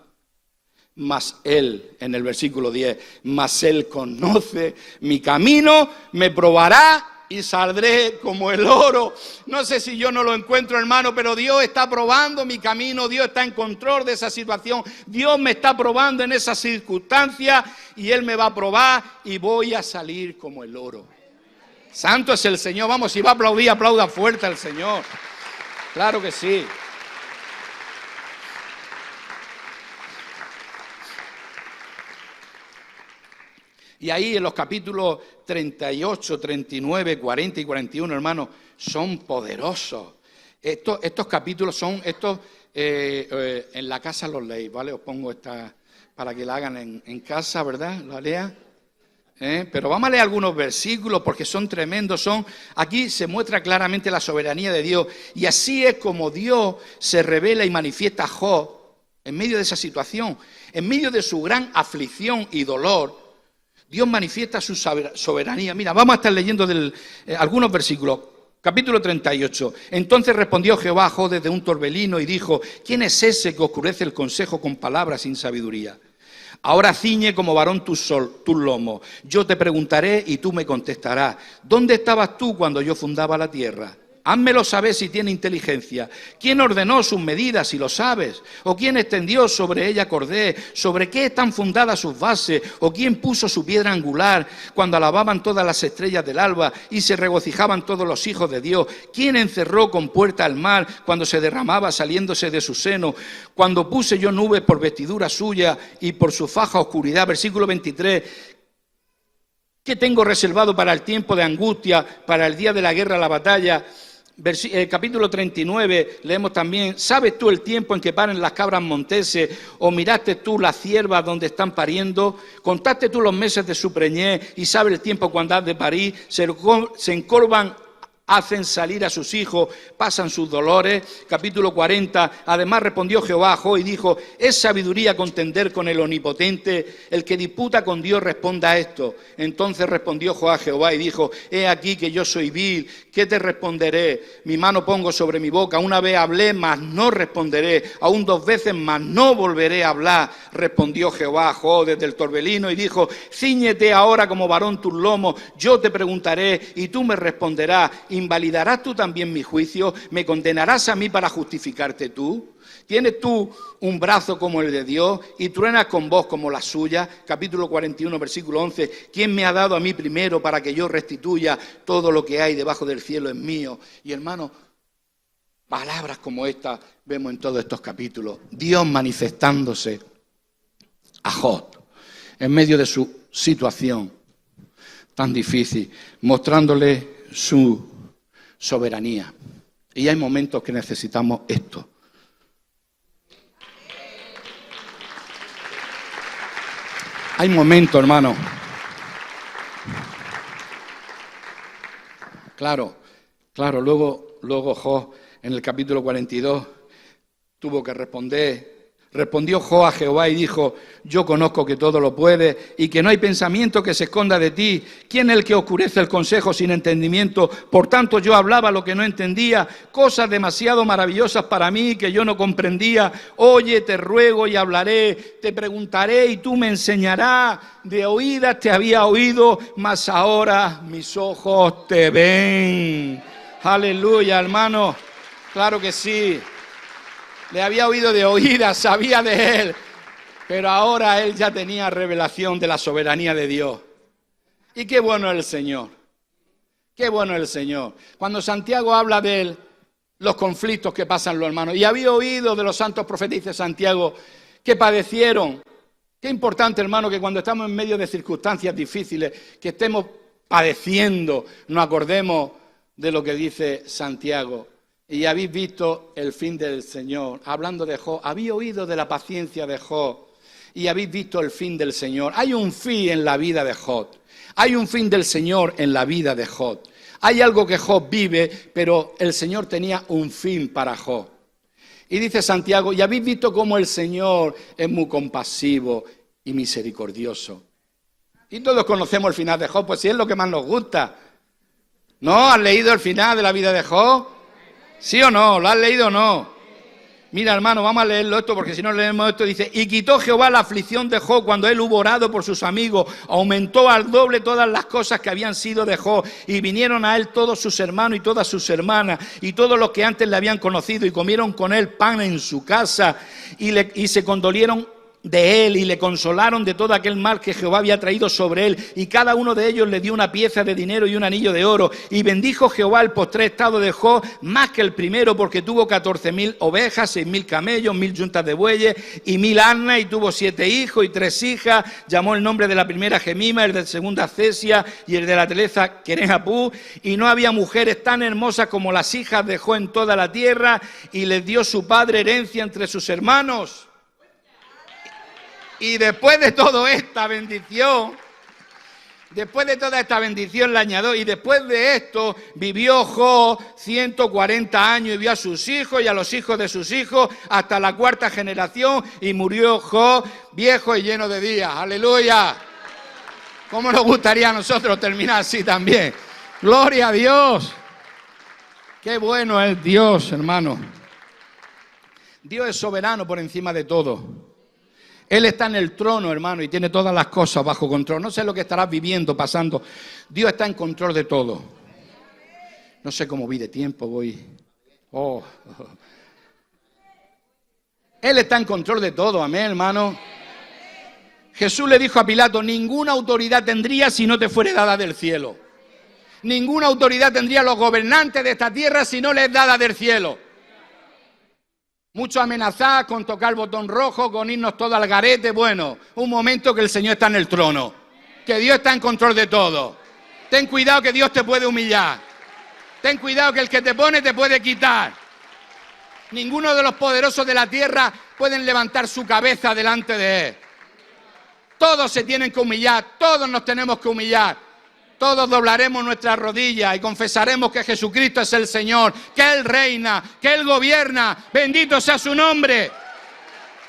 mas Él, en el versículo 10, mas Él conoce mi camino, me probará y saldré como el oro. No sé si yo no lo encuentro, hermano, pero Dios está probando mi camino, Dios está en control de esa situación, Dios me está probando en esa circunstancia y Él me va a probar y voy a salir como el oro. Santo es el Señor. Vamos, si va a aplaudir, aplauda fuerte al Señor. Claro que sí. Y ahí en los capítulos 38, 39, 40 y 41, hermanos, son poderosos. Estos capítulos son, en la casa los leéis, ¿vale? Os pongo esta para que la hagan en casa, ¿verdad? La lea. Pero vamos a leer algunos versículos porque son tremendos. Aquí se muestra claramente la soberanía de Dios. Y así es como Dios se revela y manifiesta a Job en medio de esa situación, en medio de su gran aflicción y dolor. Dios manifiesta su soberanía. Mira, vamos a estar leyendo algunos versículos. Capítulo 38. Entonces respondió Jehová a Job desde un torbellino y dijo: ¿quién es ese que oscurece el consejo con palabras sin sabiduría? Ahora ciñe como varón tus lomos. Yo te preguntaré y tú me contestarás. ¿Dónde estabas tú cuando yo fundaba la tierra? Házmelo saber si tiene inteligencia. ¿Quién ordenó sus medidas, si lo sabes? ¿O quién extendió sobre ella cordel? ¿Sobre qué están fundadas sus bases? ¿O quién puso su piedra angular cuando alababan todas las estrellas del alba y se regocijaban todos los hijos de Dios? ¿Quién encerró con puerta al mar cuando se derramaba saliéndose de su seno? Cuando puse yo nubes por vestidura suya y por su faja oscuridad. Versículo 23. ¿Qué tengo reservado para el tiempo de angustia, para el día de la guerra, la batalla? Capítulo 39, leemos también: ¿sabes tú el tiempo en que paren las cabras monteses? ¿O miraste tú las ciervas donde están pariendo? ¿Contaste tú los meses de su preñez y sabes el tiempo cuando has de parir? Se encorvan, hacen salir a sus hijos, pasan sus dolores. Capítulo 40, además respondió Jehová a Job y dijo: ¿es sabiduría contender con el omnipotente? El que disputa con Dios responda a esto. Entonces respondió Job a Jehová y dijo: he aquí que yo soy vil, ¿qué te responderé? Mi mano pongo sobre mi boca, una vez hablé, mas no responderé, aún 2 veces, mas no volveré a hablar. Respondió Jehová a Job desde el torbellino y dijo: cíñete ahora como varón tus lomos, yo te preguntaré y tú me responderás. ¿Invalidarás tú también mi juicio? ¿Me condenarás a mí para justificarte tú? ¿Tienes tú un brazo como el de Dios y truenas con voz como la suya? Capítulo 41, versículo 11. ¿Quién me ha dado a mí primero para que yo restituya todo lo que hay debajo del cielo es mío? Y hermano, palabras como estas vemos en todos estos capítulos. Dios manifestándose a Job en medio de su situación tan difícil, mostrándole su soberanía. Y hay momentos que necesitamos esto. Hay momentos, hermano. Claro, luego Job en el capítulo 42 tuvo que responder. Respondió Job a Jehová y dijo: yo conozco que todo lo puedes y que no hay pensamiento que se esconda de ti. ¿Quién es el que oscurece el consejo sin entendimiento? Por tanto yo hablaba lo que no entendía, cosas demasiado maravillosas para mí que yo no comprendía. Oye, te ruego y hablaré, te preguntaré y tú me enseñarás. De oídas te había oído, mas ahora mis ojos te ven. Aleluya, hermano. Claro que sí. Le había oído de oídas, sabía de él, pero ahora él ya tenía revelación de la soberanía de Dios. Y qué bueno es el Señor, qué bueno es el Señor. Cuando Santiago habla de los conflictos que pasan los hermanos, y había oído de los santos profetas, dice Santiago, que padecieron. Qué importante, hermano, que cuando estamos en medio de circunstancias difíciles, que estemos padeciendo, nos acordemos de lo que dice Santiago. Y habéis visto el fin del Señor. Hablando de Job, habéis oído de la paciencia de Job y habéis visto el fin del Señor. Hay un fin en la vida de Job. Hay un fin del Señor en la vida de Job. Hay algo que Job vive, pero el Señor tenía un fin para Job. Y dice Santiago: y habéis visto cómo el Señor es muy compasivo y misericordioso. Y todos conocemos el final de Job, pues si es lo que más nos gusta. ¿No? ¿Has leído el final de la vida de Job? ¿Sí o no? ¿Lo has leído o no? Mira, hermano, vamos a leerlo esto, porque si no leemos esto, dice, y quitó Jehová la aflicción de Job cuando él hubo orado por sus amigos, aumentó al doble todas las cosas que habían sido de Job, y vinieron a él todos sus hermanos y todas sus hermanas, y todos los que antes le habían conocido, y comieron con él pan en su casa, y se condolieron de él y le consolaron de todo aquel mal que Jehová había traído sobre él, y cada uno de ellos le dio una pieza de dinero y un anillo de oro, y bendijo Jehová el postrer estado de Job más que el primero, porque tuvo 14,000 ovejas, 6,000 camellos, 1,000 yuntas de bueyes y 1,000 asnas, y tuvo 7 hijos y 3 hijas. Llamó el nombre de la primera Gemima, el de la segunda Cesia y el de la tercera Querenapú, y no había mujeres tan hermosas como las hijas de Job en toda la tierra, y les dio su padre herencia entre sus hermanos. Y después de toda esta bendición le añadió, y después de esto vivió Job 140 años y vio a sus hijos y a los hijos de sus hijos hasta la 4ª generación, y murió Job viejo y lleno de días. ¡Aleluya! ¿Cómo nos gustaría a nosotros terminar así también? ¡Gloria a Dios! ¡Qué bueno es Dios, hermano! Dios es soberano por encima de todo. Él está en el trono, hermano, y tiene todas las cosas bajo control. No sé lo que estarás viviendo, pasando. Dios está en control de todo. No sé cómo vi de tiempo, voy. Él está en control de todo, amén, hermano. Jesús le dijo a Pilato, ninguna autoridad tendría si no te fuere dada del cielo. Ninguna autoridad tendría los gobernantes de esta tierra si no les es dada del cielo. Muchos amenazar con tocar el botón rojo, con irnos todo al garete. Bueno, un momento que el Señor está en el trono, que Dios está en control de todo. Ten cuidado que Dios te puede humillar. Ten cuidado que el que te pone te puede quitar. Ninguno de los poderosos de la tierra pueden levantar su cabeza delante de Él. Todos se tienen que humillar, todos nos tenemos que humillar. Todos doblaremos nuestras rodillas y confesaremos que Jesucristo es el Señor, que Él reina, que Él gobierna. Bendito sea su nombre.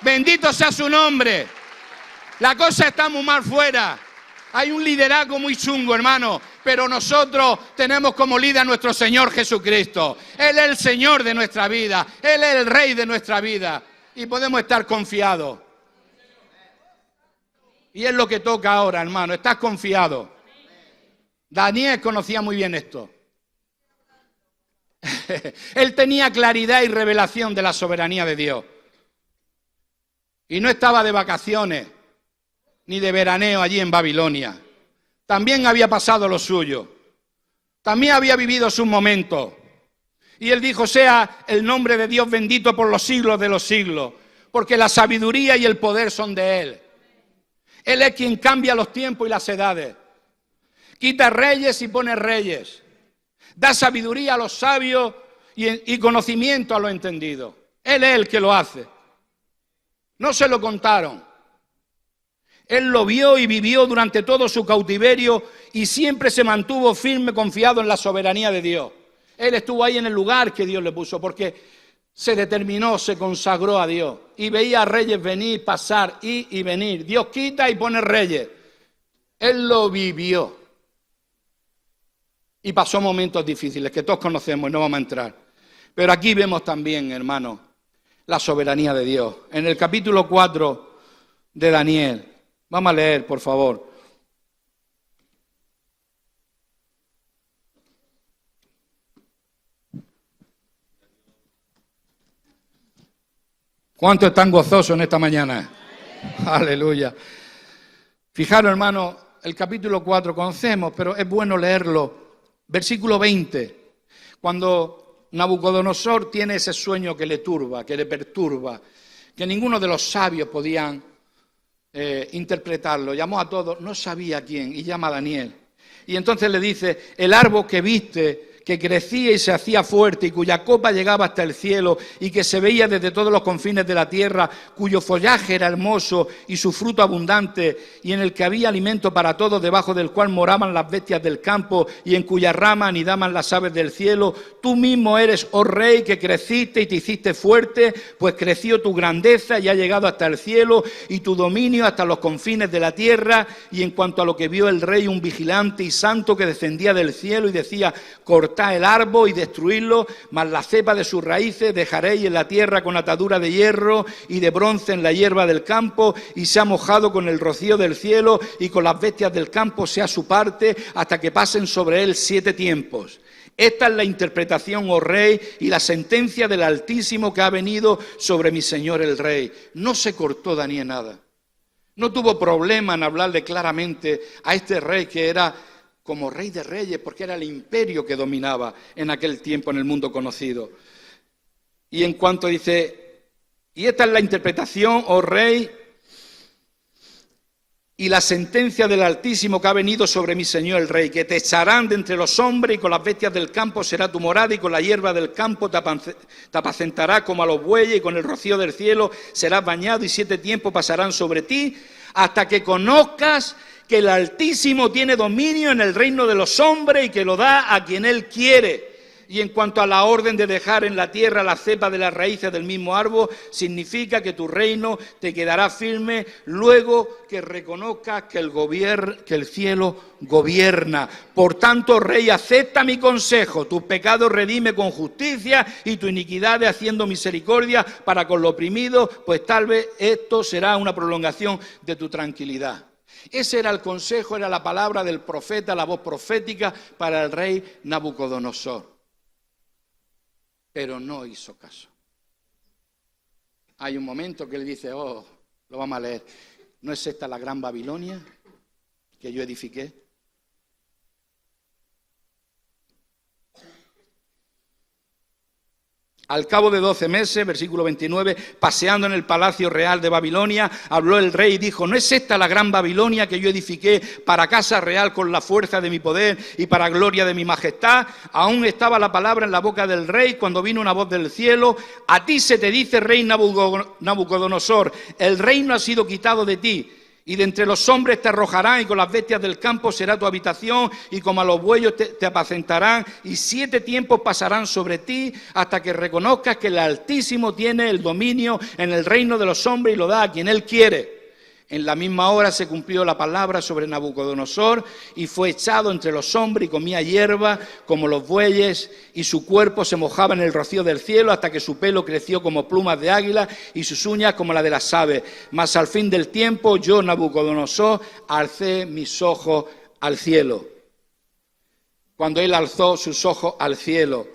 Bendito sea su nombre. La cosa está muy mal fuera. Hay un liderazgo muy chungo, hermano, pero nosotros tenemos como líder a nuestro Señor Jesucristo. Él es el Señor de nuestra vida, Él es el Rey de nuestra vida, y podemos estar confiados. Y es lo que toca ahora, hermano, estás confiado. Daniel conocía muy bien esto. Él tenía claridad y revelación de la soberanía de Dios. Y no estaba de vacaciones, ni de veraneo allí en Babilonia. También había pasado lo suyo. También había vivido sus momentos. Y él dijo, sea el nombre de Dios bendito por los siglos de los siglos, porque la sabiduría y el poder son de Él. Él es quien cambia los tiempos y las edades. Quita reyes y pone reyes. Da sabiduría a los sabios y conocimiento a los entendidos. Él es el que lo hace. No se lo contaron. Él lo vio y vivió durante todo su cautiverio y siempre se mantuvo firme, confiado en la soberanía de Dios. Él estuvo ahí en el lugar que Dios le puso porque se determinó, se consagró a Dios y veía a reyes venir, pasar, ir y venir. Dios quita y pone reyes. Él lo vivió. Y pasó momentos difíciles que todos conocemos y no vamos a entrar. Pero aquí vemos también, hermanos, la soberanía de Dios. En el capítulo 4 de Daniel, vamos a leer, por favor. ¿Cuántos están gozosos en esta mañana? Aleluya. Fijaros, hermano, el capítulo 4 conocemos, pero es bueno leerlo. Versículo 20, cuando Nabucodonosor tiene ese sueño que le turba, que le perturba, que ninguno de los sabios podían interpretarlo. Llamó a todos, no sabía quién, y llama a Daniel. Y entonces le dice, el árbol que viste, que crecía y se hacía fuerte y cuya copa llegaba hasta el cielo y que se veía desde todos los confines de la tierra, cuyo follaje era hermoso y su fruto abundante y en el que había alimento para todos, debajo del cual moraban las bestias del campo y en cuya rama anidaban las aves del cielo. Tú mismo eres, oh rey, que creciste y te hiciste fuerte, pues creció tu grandeza y ha llegado hasta el cielo y tu dominio hasta los confines de la tierra. Y en cuanto a lo que vio el rey, un vigilante y santo que descendía del cielo y decía, cortad cortad el árbol y destruirlo, mas la cepa de sus raíces dejaréis en la tierra con atadura de hierro y de bronce en la hierba del campo, y se ha mojado con el rocío del cielo, y con las bestias del campo sea su parte, hasta que pasen sobre él 7 tiempos. Esta es la interpretación, oh rey, y la sentencia del Altísimo que ha venido sobre mi señor el rey. No se cortó Daniel nada. No tuvo problema en hablarle claramente a este rey que era como rey de reyes, porque era el imperio que dominaba en aquel tiempo en el mundo conocido. Y en cuanto dice, y esta es la interpretación, oh rey, y la sentencia del Altísimo que ha venido sobre mi señor el rey, que te echarán de entre los hombres, y con las bestias del campo será tu morada, y con la hierba del campo te apacentarás como a los bueyes, y con el rocío del cielo serás bañado, y 7 tiempos pasarán sobre ti, hasta que conozcas que el Altísimo tiene dominio en el reino de los hombres y que lo da a quien Él quiere. Y en cuanto a la orden de dejar en la tierra la cepa de las raíces del mismo árbol, significa que tu reino te quedará firme luego que reconozcas que el cielo gobierna. Por tanto, rey, acepta mi consejo. Tus pecados redime con justicia y tu iniquidad haciendo misericordia para con los oprimidos, pues tal vez esto será una prolongación de tu tranquilidad. Ese era el consejo, era la palabra del profeta, la voz profética para el rey Nabucodonosor. Pero no hizo caso. Hay un momento que él dice, lo vamos a leer, ¿no es esta la gran Babilonia que yo edifiqué? Al cabo de 12 meses, versículo 29, paseando en el palacio real de Babilonia, habló el rey y dijo, ¿no es esta la gran Babilonia que yo edifiqué para casa real con la fuerza de mi poder y para gloria de mi majestad? Aún estaba la palabra en la boca del rey cuando vino una voz del cielo, a ti se te dice, rey Nabucodonosor, el reino ha sido quitado de ti, y de entre los hombres te arrojarán, y con las bestias del campo será tu habitación, y como a los bueyos te apacentarán, y 7 tiempos pasarán sobre ti, hasta que reconozcas que el Altísimo tiene el dominio en el reino de los hombres y lo da a quien Él quiere. En la misma hora se cumplió la palabra sobre Nabucodonosor, y fue echado entre los hombres y comía hierba como los bueyes, y su cuerpo se mojaba en el rocío del cielo hasta que su pelo creció como plumas de águila y sus uñas como la de las aves. Mas al fin del tiempo yo, Nabucodonosor, alcé mis ojos al cielo. Cuando él alzó sus ojos al cielo,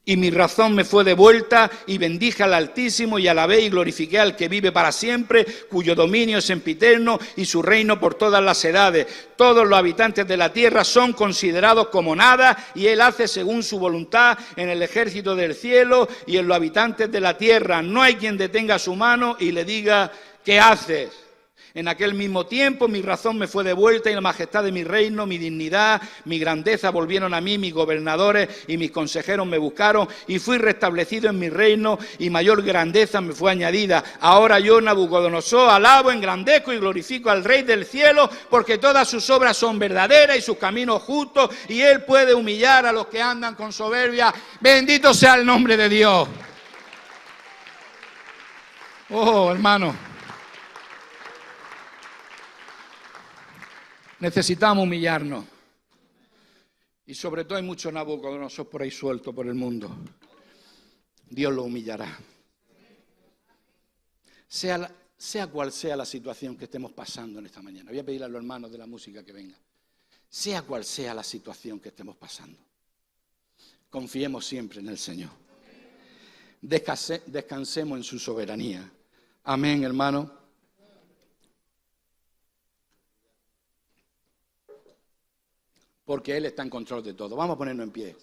y mi razón me fue devuelta, y bendije al Altísimo, y alabé y glorifiqué al que vive para siempre, cuyo dominio es sempiterno, y su reino por todas las edades. Todos los habitantes de la tierra son considerados como nada, y él hace según su voluntad en el ejército del cielo y en los habitantes de la tierra. No hay quien detenga su mano y le diga, ¿qué haces? En aquel mismo tiempo mi razón me fue devuelta y la majestad de mi reino, mi dignidad, mi grandeza volvieron a mí, mis gobernadores y mis consejeros me buscaron y fui restablecido en mi reino y mayor grandeza me fue añadida. Ahora yo, Nabucodonosor, alabo, engrandezco y glorifico al Rey del cielo porque todas sus obras son verdaderas y sus caminos justos y él puede humillar a los que andan con soberbia. Bendito sea el nombre de Dios. Oh, hermano. Necesitamos humillarnos. Y sobre todo hay muchos Nabucodonosor por ahí sueltos por el mundo. Dios lo humillará. Sea cual sea la situación que estemos pasando en esta mañana. Voy a pedir a los hermanos de la música que vengan. Sea cual sea la situación que estemos pasando. Confiemos siempre en el Señor. Descansemos en su soberanía. Amén, hermano. Porque Él está en control de todo. Vamos a ponernos en pie.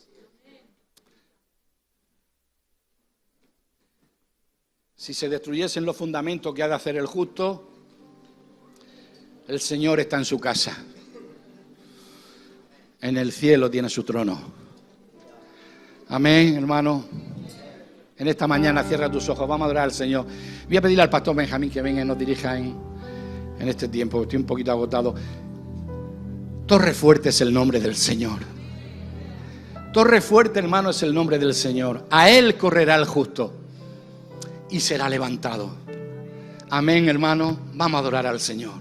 Si se destruyesen los fundamentos que ha de hacer el justo, el Señor está en su casa. En el cielo tiene su trono. Amén, hermano. En esta mañana cierra tus ojos. Vamos a adorar al Señor. Voy a pedirle al pastor Benjamín que venga y nos dirija en este tiempo. Estoy un poquito agotado. Torre fuerte es el nombre del Señor. Torre fuerte, hermano, es el nombre del Señor. A Él correrá el justo y será levantado. Amén, hermano. Vamos a adorar al Señor.